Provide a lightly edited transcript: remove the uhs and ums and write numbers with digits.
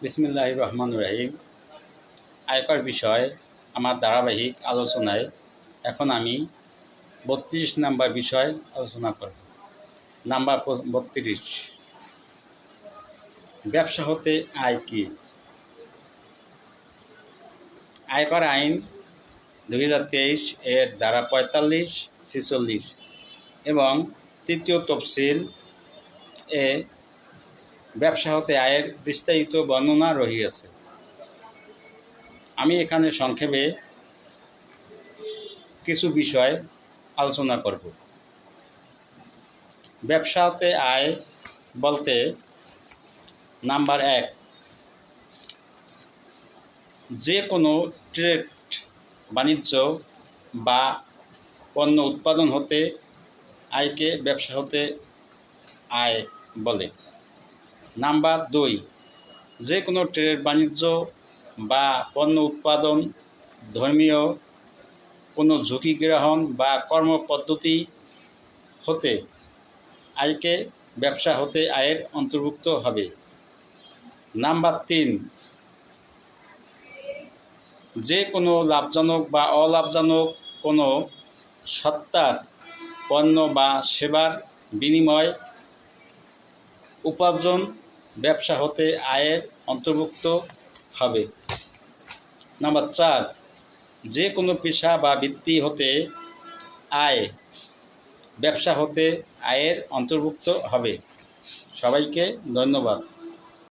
বিসমিল্লাহির রহমানির রহিম। আয়কর বিষয় আমার ধারাবাহিক আলোচনায় এখন আমি ৩২ নাম্বার বিষয় আলোচনা করব। নাম্বার ৩২, ব্যবসা হতে আয় কি? আয়কর আইন ২০২৩ এর ধারা ৪৫, ৪৬ এবং তৃতীয় তফসিল এ ব্যবসা হতে আয়ের বিস্তারিত বর্ণনা রহিয়াছে। আমি এখানে সংক্ষেপে কিছু বিষয় আলোচনা করব। ব্যবসা হতে আয় বলতে নাম্বার ১, যে কোনো ট্রেড বাণিজ্য বা পণ্য উৎপাদন হতে আয়কে ব্যবসা হতে আয় বলে। নাম্বার ২, যে কোনো ট্রেড বাণিজ্য বা পণ্য উৎপাদন, ধর্মীয় কোনো ঝুঁকি গ্রহণ বা কর্মপদ্ধতি হতে আয়কে ব্যবসা হতে আয়ের অন্তর্ভুক্ত হবে। নাম্বার ৩, যে কোনো লাভজনক বা অলাভজনক কোনো সত্তার পণ্য বা সেবার বিনিময় উপার্জন ব্যবসা হতে আয়ের অন্তর্ভুক্ত হবে। নাম্বার ৪, যে কোনো পেশা বা বৃত্তি হতে আয় ব্যবসা হতে আয়ের অন্তর্ভুক্ত হবে। সবাইকে ধন্যবাদ।